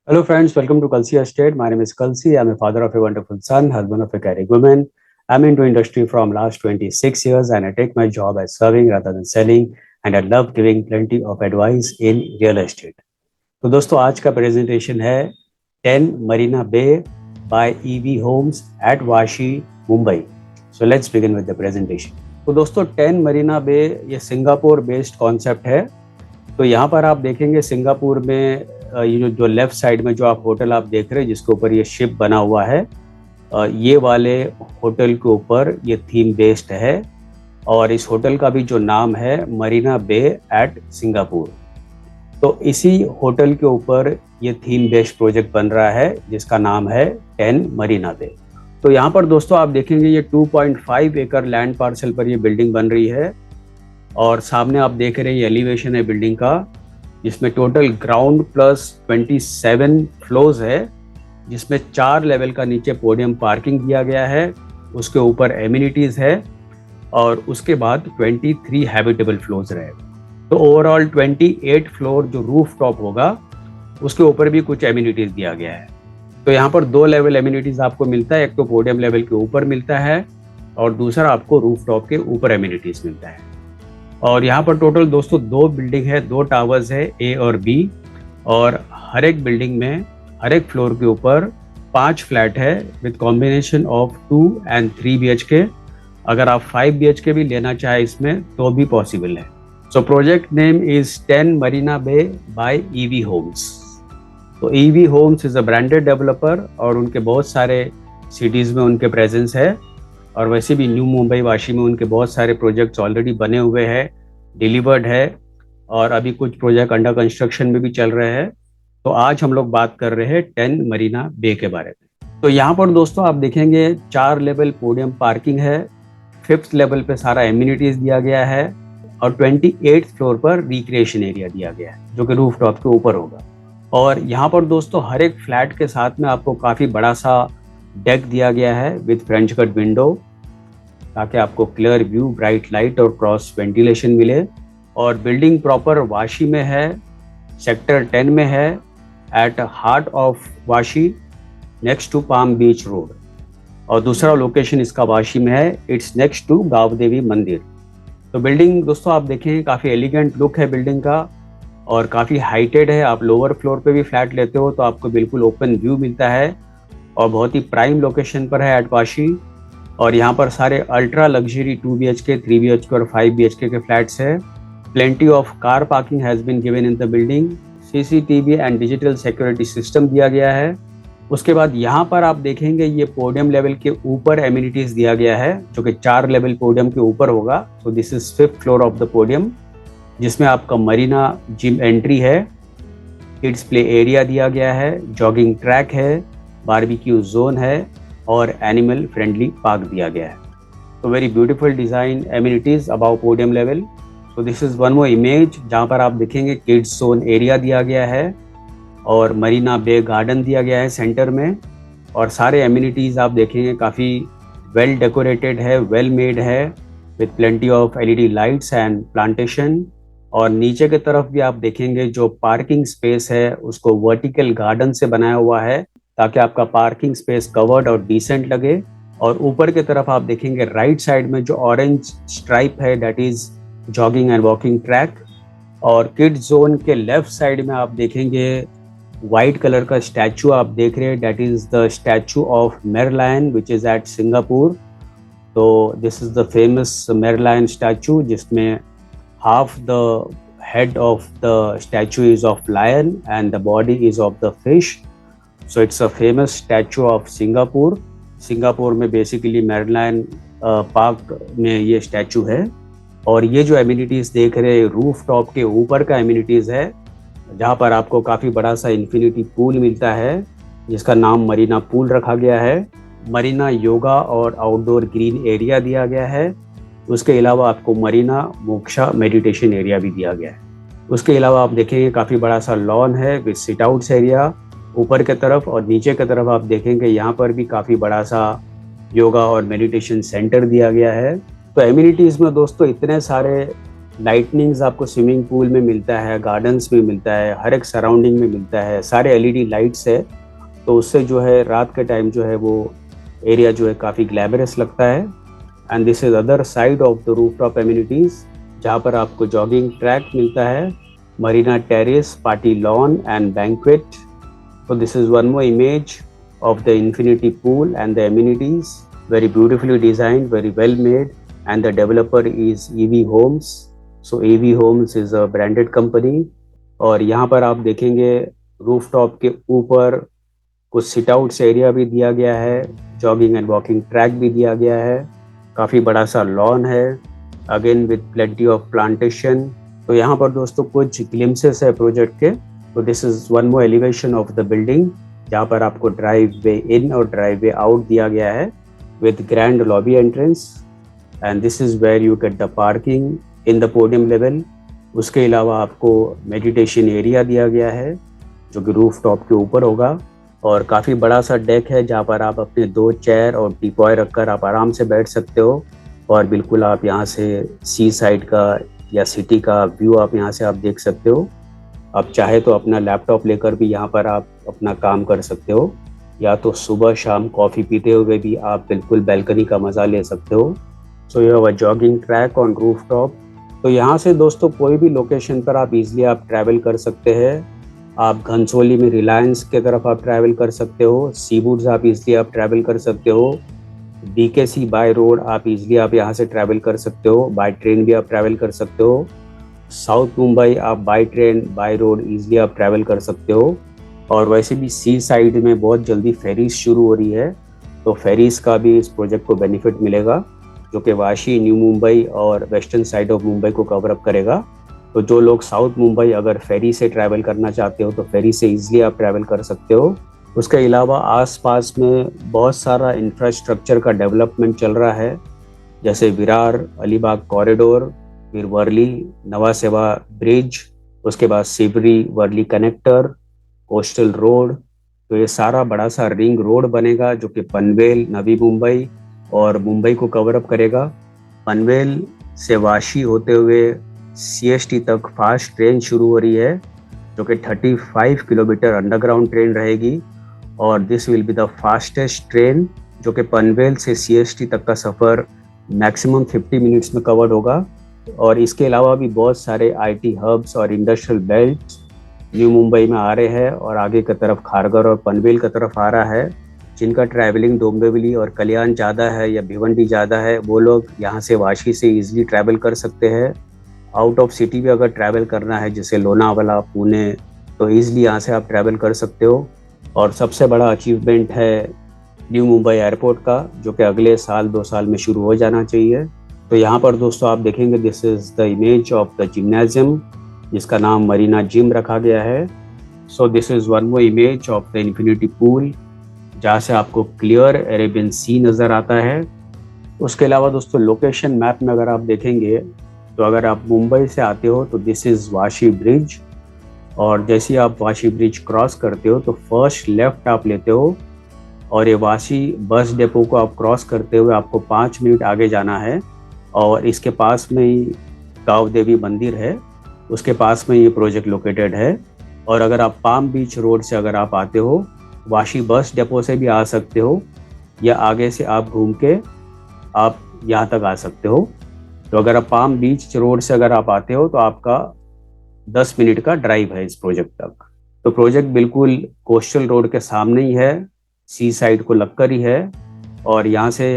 Hello, friends. Welcome to Kalsi Estate. My name is Kalsi. I'm a father of a wonderful son, husband of a caring woman. I'm into industry from last 26 years, and I take my job as serving rather than selling. And I love giving plenty of advice in real estate. तो दोस्तों आज का presentation है 10 Marina Bay by EV Homes at Vashi Mumbai. So let's begin with the presentation. तो दोस्तों 10 Marina बे ये Singapore based concept है. तो यहाँ पर आप देखेंगे सिंगापुर में ये जो लेफ्ट साइड में जो आप होटल आप देख रहे हैं जिसके ऊपर ये शिप बना हुआ है, ये वाले होटल के ऊपर ये थीम बेस्ड है. और इस होटल का भी जो नाम है मरीना बे एट सिंगापुर. तो इसी होटल के ऊपर ये थीम बेस्ड प्रोजेक्ट बन रहा है जिसका नाम है 10 मरीना बे. तो यहाँ पर दोस्तों आप देखेंगे ये 2.5 एकड़ लैंड पार्सल पर ये बिल्डिंग बन रही है. और सामने आप देख रहे हैं ये एलिवेशन है बिल्डिंग का, जिसमें टोटल ग्राउंड प्लस 27 फ्लोर्स है, जिसमें 4 लेवल का नीचे पोडियम पार्किंग दिया गया है. उसके ऊपर एमिनिटीज़ है और उसके बाद 23 हैबिटेबल फ्लोर्स रहे. तो ओवरऑल 28 फ्लोर जो रूफ टॉप होगा उसके ऊपर भी कुछ एमिनिटीज़ दिया गया है. तो यहाँ पर 2 लेवल एमिनिटीज़ आपको मिलता है. एक तो पोडियम लेवल के ऊपर मिलता है और दूसरा आपको रूफ टॉप के ऊपर एमिनिटीज़ मिलता है. और यहाँ पर टोटल दोस्तों 2 बिल्डिंग है, 2 टावर्स है ए और बी. और हर एक बिल्डिंग में हर एक फ्लोर के ऊपर 5 फ्लैट है with combination of 2 and 3 BHK. अगर आप 5 BHK भी लेना चाहे इसमें तो भी पॉसिबल है. So project name is 10 Marina Bay by EV Homes. तो EV Homes is a branded developer और उनके बहुत सारे सिटीज़ में उनके प्रेजेंस है. और वैसे भी न्यू मुंबई वाशी में उनके बहुत सारे प्रोजेक्ट्स ऑलरेडी बने हुए हैं, डिलीवर्ड है और अभी कुछ प्रोजेक्ट अंडर कंस्ट्रक्शन में भी चल रहे हैं. तो आज हम लोग बात कर रहे हैं 10 मरीना बे के बारे में. तो यहाँ पर दोस्तों आप देखेंगे 4 लेवल पोडियम पार्किंग है, 5th लेवल पे सारा एमिनिटीज दिया गया है और 28th फ्लोर पर रिक्रिएशन एरिया दिया गया है जो कि रूफ टॉप के ऊपर होगा. और यहाँ पर दोस्तों हर एक फ्लैट के साथ में आपको काफ़ी बड़ा सा डेक दिया गया है विद फ्रेंच कट विंडो, ताकि आपको क्लियर व्यू, ब्राइट लाइट और क्रॉस वेंटिलेशन मिले. और बिल्डिंग प्रॉपर वाशी में है, सेक्टर 10 में है, at heart of Vashi next to Palm Beach Road. और दूसरा लोकेशन इसका वाशी में है, it's next to Gaon Devi Mandir. तो बिल्डिंग दोस्तों आप देखें काफ़ी एलिगेंट लुक है बिल्डिंग का और काफ़ी हाइटेड है. आप लोअर फ्लोर पे भी फ्लैट लेते हो तो आपको बिल्कुल ओपन व्यू मिलता है और बहुत ही प्राइम लोकेशन पर है एट वाशी. और यहाँ पर सारे अल्ट्रा लग्जरी 2 BHK, 3 BHK और 5 BHK के फ्लैट्स है. Plenty of car parking has been given in the building. CCTV and digital security system दिया गया है. उसके बाद यहाँ पर आप देखेंगे ये पोडियम लेवल के ऊपर एमिनिटीज दिया गया है जो कि 4 लेवल पोडियम के ऊपर होगा. So this is 5th floor of the podium, जिसमें आपका मरीना जिम एंट्री है, किड्स प्ले एरिया दिया गया है, जॉगिंग ट्रैक है, बारबेक्यू जोन है और एनिमल फ्रेंडली पार्क दिया गया है. तो very beautiful design amenities above podium level. So this is one more image जहाँ पर आप देखेंगे किड्स जोन एरिया दिया गया है और मरीना बे गार्डन दिया गया है सेंटर में. और सारे एमिनिटीज़ आप देखेंगे काफ़ी वेल डेकोरेटेड है, वेल मेड है with plenty of LED lights and plantation. और नीचे की तरफ भी आप देखेंगे जो पार्किंग स्पेस है उसको वर्टिकल गार्डन से बनाया हुआ है ताकि आपका पार्किंग स्पेस कवर्ड और डिसेंट लगे. और ऊपर की तरफ आप देखेंगे राइट साइड में जो ऑरेंज स्ट्राइप है that is jogging and walking track. और किड्स जोन के लेफ्ट साइड में आप देखेंगे वाइट कलर का स्टैचू आप देख रहे हैं, that is the statue of Merlion which is at Singapore. तो this is the famous Merlion statue जिसमें half the head of the statue is of lion and the body is of the fish. So it's a famous statue of Singapore. Singapore में basically मेरलायन park में ये statue है. और ये जो amenities देख रहे हैं रूफ टॉप के ऊपर का एमिनिटीज़ है जहाँ पर आपको काफ़ी बड़ा सा इन्फिनिटी पूल मिलता है जिसका नाम मरीना पूल रखा गया है. मरीना योगा और आउटडोर ग्रीन एरिया दिया गया है. उसके अलावा आपको मरीना मोक्षा मेडिटेशन एरिया भी दिया गया है. उसके अलावा आप देखेंगे काफ़ी बड़ा सा लॉन है विद सिट आउट्स एरिया ऊपर की तरफ. और नीचे की तरफ आप देखेंगे यहाँ पर भी काफ़ी बड़ा सा योगा और मेडिटेशन सेंटर दिया गया है. तो एमिनिटीज़ में दोस्तों इतने सारे लाइटनिंग्स आपको स्विमिंग पूल में मिलता है, गार्डन्स में मिलता है, हर एक सराउंडिंग में मिलता है, सारे एलईडी लाइट्स है। तो उससे जो है रात के टाइम जो है वो एरिया जो है काफ़ी ग्लैमरस लगता है। And this is other side of the rooftop amenities, जहाँ पर आपको जॉगिंग ट्रैक मिलता है, Marina terrace, party lawn and banquet. So this is one more image of the infinity pool and the amenities, very beautifully designed, very well made, and the developer is EV Homes. So EV Homes is a branded company। और यहाँ पर आप देखेंगे rooftop के ऊपर कुछ seat outs area भी दिया गया है, जॉगिंग एंड वॉकिंग ट्रैक भी दिया गया है, काफ़ी बड़ा सा लॉन है, again with plenty of plantation. तो यहाँ पर दोस्तों कुछ ग्लिम्सेस है प्रोजेक्ट के। तो this is one more elevation of the building, जहाँ पर आपको ड्राइव वे इन और ड्राइव वे आउट दिया गया है with grand lobby entrance. And this is where you get the parking in the podium level. उसके अलावा आपको मेडिटेशन एरिया दिया गया है जो कि रूफ टॉप के ऊपर होगा, और काफ़ी बड़ा सा डेक है जहाँ पर आप अपने 2 चेयर और टीपॉय रखकर आप आराम से बैठ सकते हो। और बिल्कुल आप यहाँ से सी साइड का या सिटी का व्यू आप यहाँ से आप देख सकते हो। आप चाहे तो अपना लैपटॉप लेकर भी यहाँ पर आप अपना काम कर सकते हो, या तो सुबह शाम कॉफ़ी पीते हुए भी आप बिल्कुल बैल्कनी का मज़ा ले सकते हो। So you have a jogging track on roof top. तो यहाँ से दोस्तों कोई भी लोकेशन पर आप इजीली आप ट्रैवल कर सकते हैं। आप घनसोली में रिलायंस के तरफ आप ट्रैवल कर सकते हो, सीवुड्स आप इजीली आप ट्रैवल कर सकते हो, BKC बाय रोड आप इजीली आप यहाँ से ट्रैवल कर सकते हो, बाय ट्रेन भी आप ट्रैवल कर सकते हो। साउथ मुंबई आप by train by road easily आप ट्रैवल कर सकते हो। और वैसे भी सी साइड में बहुत जल्दी फेरीज शुरू हो रही है, तो फेरीज का भी इस प्रोजेक्ट को बेनिफिट मिलेगा, जो कि वाशी, न्यू मुंबई और वेस्टर्न साइड ऑफ मुंबई को कवर अप करेगा। तो जो लोग साउथ मुंबई अगर फेरी से ट्रैवल करना चाहते हो तो फेरी से इजीली आप ट्रैवल कर सकते हो। उसके अलावा आसपास में बहुत सारा इंफ्रास्ट्रक्चर का डेवलपमेंट चल रहा है, जैसे विरार अलीबाग कॉरिडोर, फिर वर्ली नवा सेवा ब्रिज, उसके बाद Sewri Worli connector, coastal road. तो ये सारा बड़ा सा रिंग रोड बनेगा जो कि पनवेल, नवी मुंबई और मुंबई को कवर अप करेगा। पनवेल से वाशी होते हुए CST तक फास्ट ट्रेन शुरू हो रही है, जो कि 35 किलोमीटर अंडरग्राउंड ट्रेन रहेगी, और this will be the fastest train, जो कि पनवेल से CST तक का सफ़र मैक्सिमम 50 मिनट्स में कवर्ड होगा। और इसके अलावा भी बहुत सारे IT हब्स और इंडस्ट्रियल बेल्ट न्यू मुंबई में आ रहे हैं, और आगे की तरफ खारघर और पनवेल की तरफ आ रहा है। जिनका ट्रैवलिंग डोंबिवली और कल्याण ज़्यादा है या भिवंडी ज़्यादा है, वो लोग यहाँ से वाशी से ईजिली ट्रैवल कर सकते हैं। आउट ऑफ सिटी भी अगर ट्रैवल करना है, जैसे लोनावाला, पुणे, तो ईजिली यहाँ से आप ट्रैवल कर सकते हो। और सबसे बड़ा अचीवमेंट है न्यू मुंबई एयरपोर्ट का, जो कि अगले साल 2 साल में शुरू हो जाना चाहिए। तो यहाँ पर दोस्तों आप देखेंगे this is the image of the gymnasium, जिसका नाम मरीना जिम रखा गया है। सो this is one more image of the infinity pool, जहाँ से आपको क्लियर अरेबियन सी नज़र आता है। उसके अलावा दोस्तों लोकेशन मैप में अगर आप देखेंगे, तो अगर आप मुंबई से आते हो तो दिस इज़ वाशी ब्रिज, और जैसे ही आप वाशी ब्रिज क्रॉस करते हो तो फर्स्ट लेफ्ट आप लेते हो, और ये वाशी बस डिपो को आप क्रॉस करते हुए आपको 5 मिनट आगे जाना है, और इसके पास में ही गाँव देवी मंदिर है, उसके पास में ये प्रोजेक्ट लोकेटेड है। और अगर आप पाम बीच रोड से अगर आप आते हो, वाशी बस डिपो से भी आ सकते हो, या आगे से आप घूम के आप यहाँ तक आ सकते हो। तो अगर आप पाम बीच रोड से अगर आप आते हो तो आपका 10 मिनट का ड्राइव है इस प्रोजेक्ट तक। तो प्रोजेक्ट बिल्कुल कोस्टल रोड के सामने ही है, सी साइड को लगकर ही है, और यहाँ से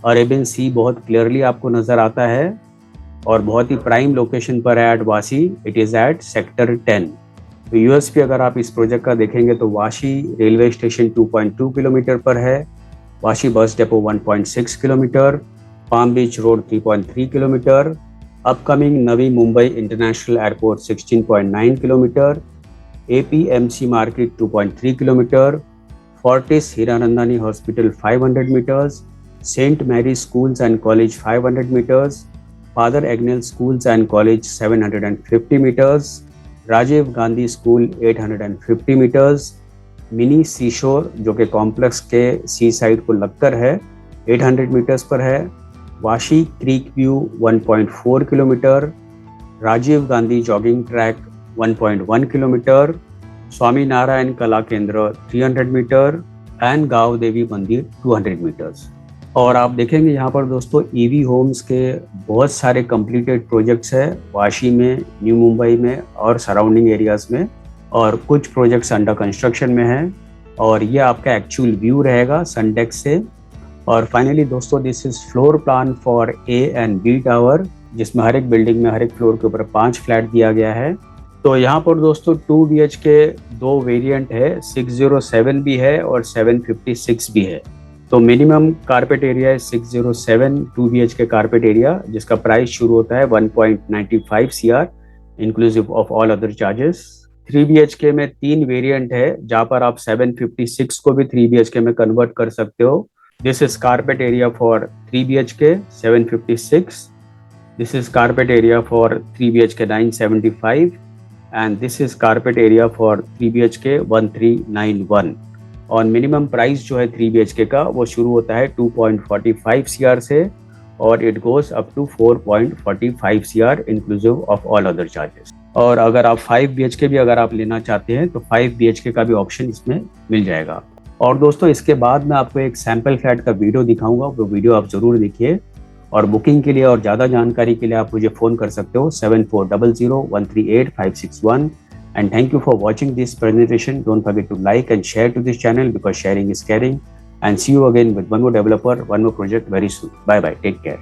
अरेबियन सी बहुत क्लियरली आपको नज़र आता है, और बहुत ही प्राइम लोकेशन पर है at Vashi. It is at sector 10। तो USP अगर आप इस प्रोजेक्ट का देखेंगे तो वाशी रेलवे स्टेशन 2.2 किलोमीटर पर है, Vashi bus depot 1.6 kilometre, Palm Beach Road 3.3 kilometre, upcoming Navi Mumbai international airport 16.9 kilometre, APMC market 2.3 kilometre, Fortis Hiranandani hospital 500 metres, Saint Mary schools and college 500 metres, Father Agnel schools and college 750 metres, Rajiv Gandhi school 850 metres, mini seashore जो कि complex के सी side को लगकर है 800 metres पर है, Vashi creek view 1.4 kilometre, Rajiv Gandhi jogging track 1.1 kilometre, Swami Narayan Kala Kendra 300 metre and गांव देवी मंदिर 200 मीटर्स। और आप देखेंगे यहाँ पर दोस्तों ईवी होम्स के बहुत सारे कंप्लीटेड प्रोजेक्ट्स है वाशी में, न्यू मुंबई में और सराउंडिंग एरियाज में, और कुछ प्रोजेक्ट्स अंडर कंस्ट्रक्शन में हैं। और ये आपका एक्चुअल व्यू रहेगा सनडेक से। और फाइनली दोस्तों this is floor plan for A and B tower, जिसमें हर एक बिल्डिंग में हर एक फ्लोर के ऊपर 5 फ्लैट दिया गया है। तो यहाँ पर दोस्तों 2 BHK 2 वेरिएंट है, 607 भी है और 756 भी है। तो मिनिमम कारपेट एरिया है 607 2 BHK कारपेट एरिया, जिसका प्राइस शुरू होता है 1.95 CR inclusive of all other charges. 3 BHK में 3 वेरिएंट है, जहाँ पर आप 756 को भी 3 BHK में कन्वर्ट कर सकते हो। This is carpet area for 3 BHK 756, this is carpet area for 3 BHK 975 and this is carpet area for 3 BHK 1391। और मिनिमम प्राइस जो है 3 BHK का वो शुरू होता है 2.45 CR से और it goes up to 4.45 CR inclusive of all other charges. और अगर आप 5 BHK भी अगर आप लेना चाहते हैं तो 5 BHK का भी ऑप्शन इसमें मिल जाएगा। और दोस्तों इसके बाद मैं आपको एक सैम्पल फ्लैट का वीडियो दिखाऊंगा, वो वीडियो आप जरूर देखिए। और बुकिंग के लिए और ज़्यादा जानकारी के लिए आप मुझे फ़ोन कर सकते हो 7400138561। And thank you for watching this presentation. Don't forget to like and share to this channel because sharing is caring. And see you again with one more developer, one more project very soon. Bye bye. Take care.